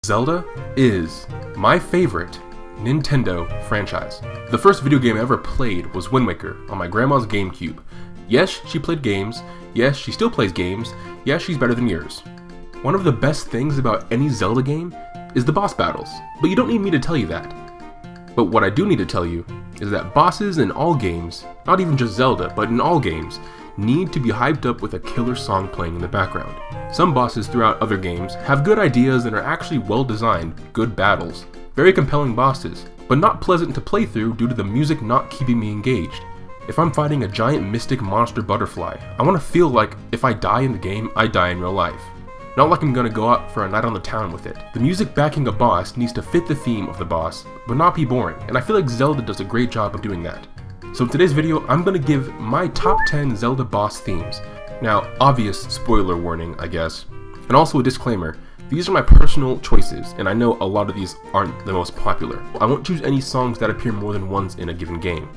Zelda is my favorite Nintendo franchise. The first video game I ever played was Wind Waker on my grandma's GameCube. Yes, she played games. Yes, she still plays games. Yes, she's better than yours. One of the best things about any Zelda game is the boss battles, but you don't need me to tell you that. But what I do need to tell you is that bosses in all games, not even just Zelda, but in all games, need to be hyped up with a killer song playing in the background. Some bosses throughout other games have good ideas and are actually well designed, good battles, very compelling bosses, but not pleasant to play through due to the music not keeping me engaged. If I'm fighting a giant mystic monster butterfly, I want to feel like if I die in the game, I die in real life. Not like I'm gonna go out for a night on the town with it. The music backing a boss needs to fit the theme of the boss, but not be boring, and I feel like Zelda does a great job of doing that. So in today's video, I'm gonna give my top 10 Zelda boss themes. Now, obvious spoiler warning, I guess, and also a disclaimer, these are my personal choices, and I know a lot of these aren't the most popular. I won't choose any songs that appear more than once in a given game,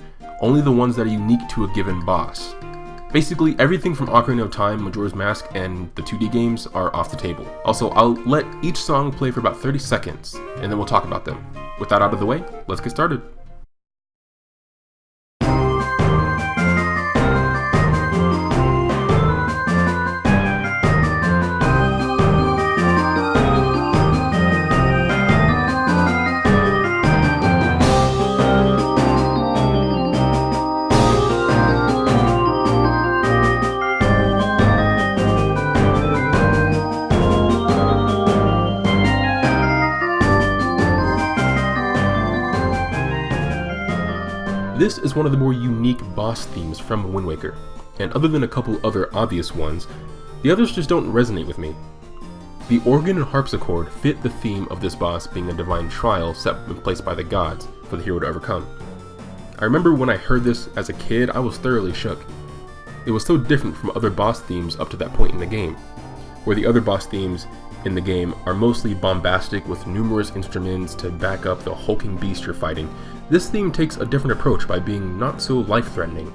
only the ones that are unique to a given boss. Basically, everything from Ocarina of Time, Majora's Mask, and the 2D games are off the table. Also, I'll let each song play for about 30 seconds, and then we'll talk about them. With that out of the way, let's get started. This is one of the more unique boss themes from Wind Waker, and other than a couple other obvious ones, the others just don't resonate with me. The organ and harpsichord fit the theme of this boss being a divine trial set in place by the gods for the hero to overcome. I remember when I heard this as a kid, I was thoroughly shook. It was so different from other boss themes up to that point in the game, where the other boss themes in the game are mostly bombastic with numerous instruments to back up the hulking beast you're fighting. This theme takes a different approach by being not so life-threatening.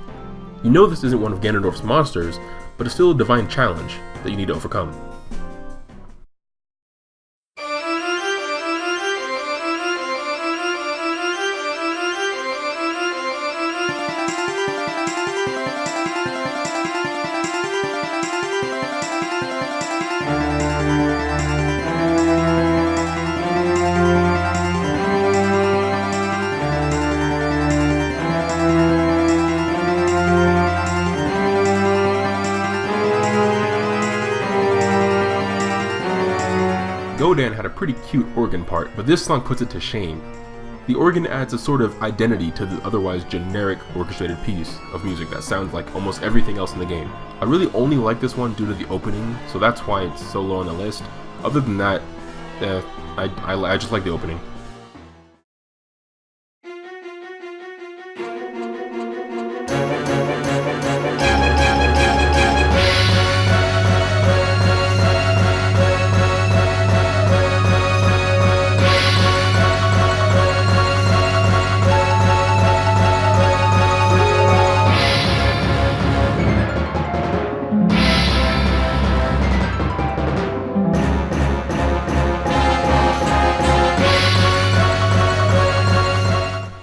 You know this isn't one of Ganondorf's monsters, but it's still a divine challenge that you need to overcome. Godan had a pretty cute organ part, but this song puts it to shame. The organ adds a sort of identity to the otherwise generic orchestrated piece of music that sounds like almost everything else in the game. I really only like this one due to the opening, so that's why it's so low on the list. Other than that, I just like the opening.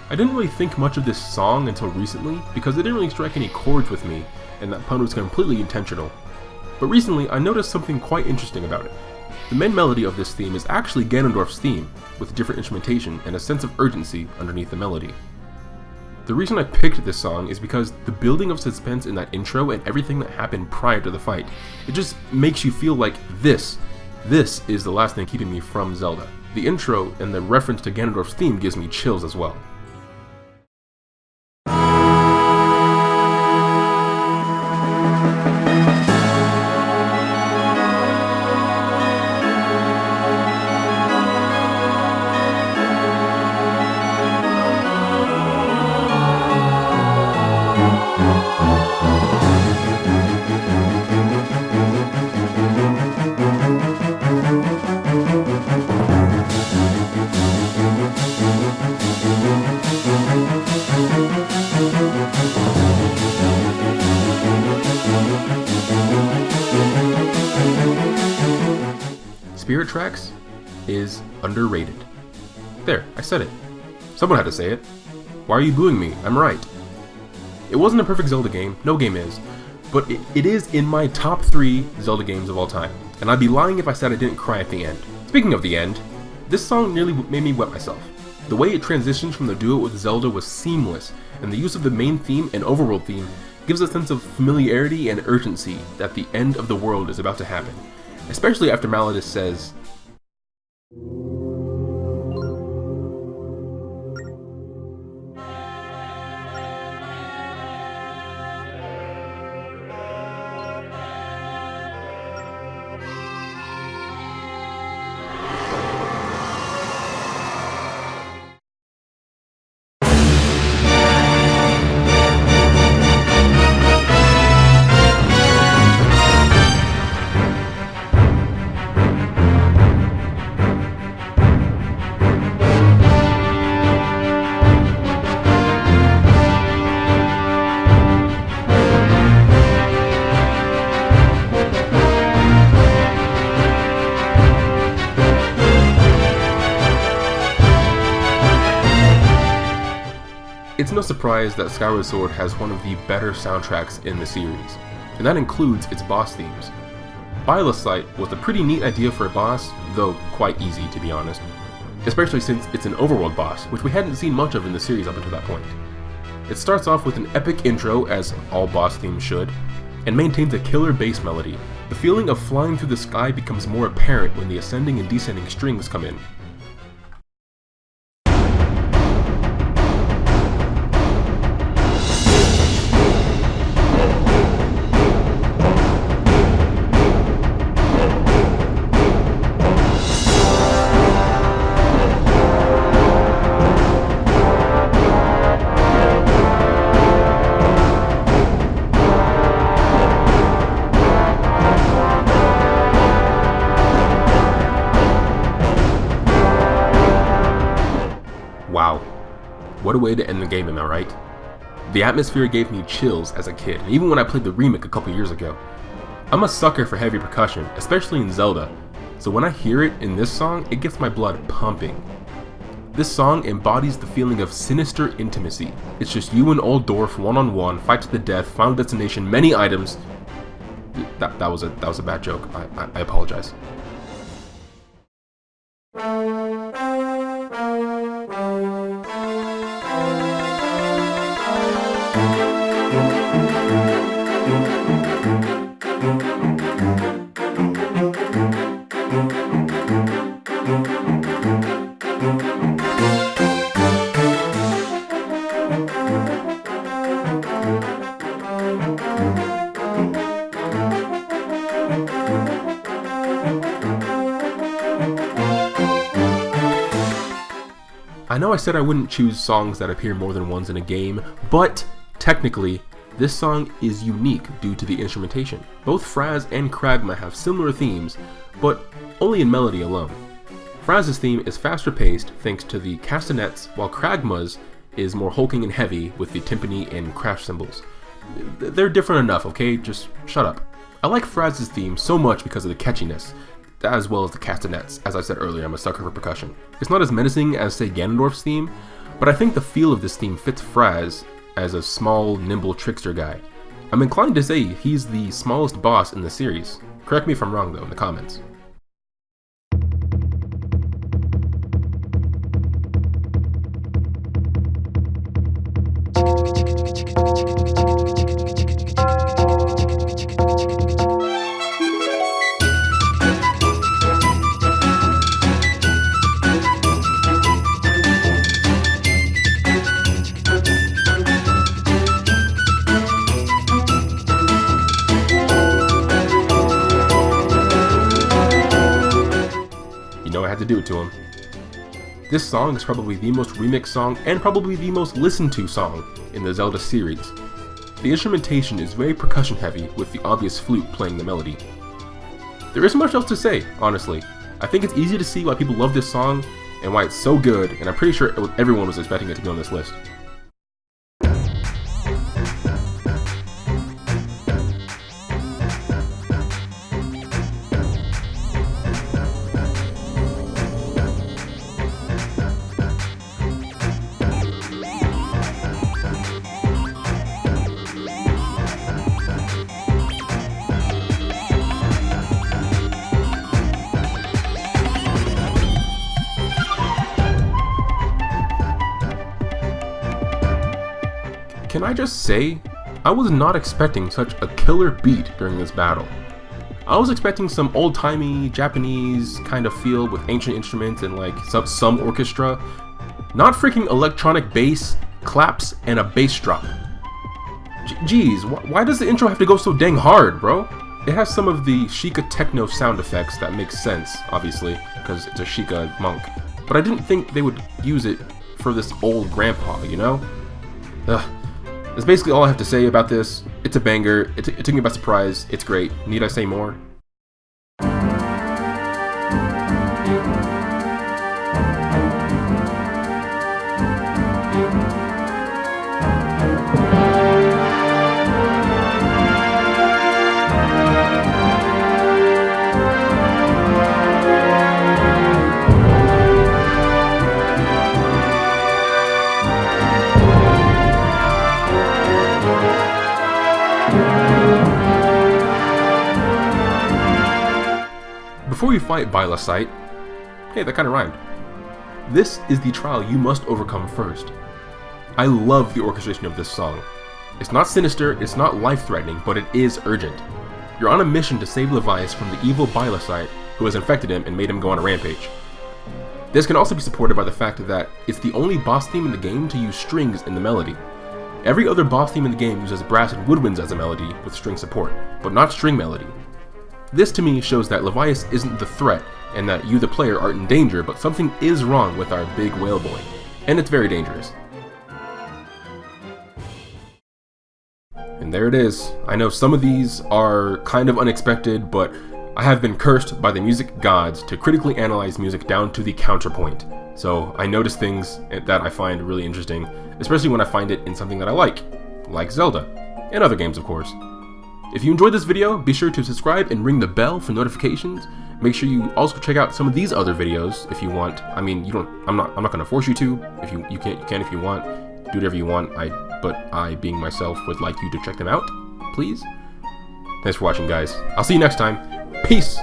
I didn't really think much of this song until recently because it didn't really strike any chords with me, and that pun was completely intentional. But recently I noticed something quite interesting about it. The main melody of this theme is actually Ganondorf's theme, with different instrumentation and a sense of urgency underneath the melody. The reason I picked this song is because the building of suspense in that intro and everything that happened prior to the fight, it just makes you feel like this is the last thing keeping me from Zelda. The intro and the reference to Ganondorf's theme gives me chills as well. Spirit Tracks is underrated. There, I said it. Someone had to say it. Why are you booing me? I'm right. It wasn't a perfect Zelda game, no game is, but it is in my top 3 Zelda games of all time, and I'd be lying if I said I didn't cry at the end. Speaking of the end, this song nearly made me wet myself. The way it transitions from the duet with Zelda was seamless, and the use of the main theme and overworld theme gives a sense of familiarity and urgency that the end of the world is about to happen, especially after Malladus says, It's no surprise that Skyward Sword has one of the better soundtracks in the series, and that includes its boss themes. Bylethsight was a pretty neat idea for a boss, though quite easy to be honest, especially since it's an overworld boss, which we hadn't seen much of in the series up until that point. It starts off with an epic intro, as all boss themes should, and maintains a killer bass melody. The feeling of flying through the sky becomes more apparent when the ascending and descending strings come in. Wow, what a way to end the game, am I right? The atmosphere gave me chills as a kid, and even when I played the remake a couple years ago. I'm a sucker for heavy percussion, especially in Zelda, so when I hear it in this song, it gets my blood pumping. This song embodies the feeling of sinister intimacy. It's just you and Old Dwarf one-on-one, fight to the death, final destination, many items. That was a bad joke. I apologize. I know I said I wouldn't choose songs that appear more than once in a game, but technically, this song is unique due to the instrumentation. Both Fraz and Kragma have similar themes, but only in melody alone. Fraz's theme is faster paced thanks to the castanets, while Kragma's is more hulking and heavy with the timpani and crash cymbals. They're different enough, okay? Just shut up. I like Fraz's theme so much because of the catchiness, as well as the castanets. As I said earlier, I'm a sucker for percussion. It's not as menacing as, say, Ganondorf's theme, but I think the feel of this theme fits Fraz as a small, nimble trickster guy. I'm inclined to say he's the smallest boss in the series. Correct me if I'm wrong though in the comments. I had to do it to him. This song is probably the most remixed song and probably the most listened to song in the Zelda series. The instrumentation is very percussion heavy with the obvious flute playing the melody. There isn't much else to say, honestly. I think it's easy to see why people love this song and why it's so good, and I'm pretty sure everyone was expecting it to be on this list. can I just say, I was not expecting such a killer beat during this battle. I was expecting some old-timey Japanese kind of feel with ancient instruments and like some orchestra. Not freaking electronic bass, claps, and a bass drop. Geez, why does the intro have to go so dang hard, bro? It has some of the Sheikah techno sound effects that makes sense, obviously, because it's a Sheikah monk. But I didn't think they would use it for this old grandpa, you know? Ugh. That's basically all I have to say about this. It's a banger. It took me by surprise. It's great. Need I say more? Before you fight Bylacite, hey, that kind of rhymed. This is the trial you must overcome first. I love the orchestration of this song. It's not sinister, it's not life-threatening, but it is urgent. You're on a mission to save Levias from the evil Bylacite who has infected him and made him go on a rampage. This can also be supported by the fact that it's the only boss theme in the game to use strings in the melody. Every other boss theme in the game uses brass and woodwinds as a melody with string support, but not string melody. This to me shows that Levias isn't the threat, and that you the player aren't in danger, but something is wrong with our big whale boy. And it's very dangerous. And there it is. I know some of these are kind of unexpected, but I have been cursed by the music gods to critically analyze music down to the counterpoint. So I notice things that I find really interesting, especially when I find it in something that I like Zelda, and other games of course. If you enjoyed this video, be sure to subscribe and ring the bell for notifications. Make sure you also check out some of these other videos if you want. I mean, I'm not gonna force you to. If you can if you want. Do whatever you want. But I, being myself, would like you to check them out, please. Thanks for watching, guys. I'll see you next time. Peace.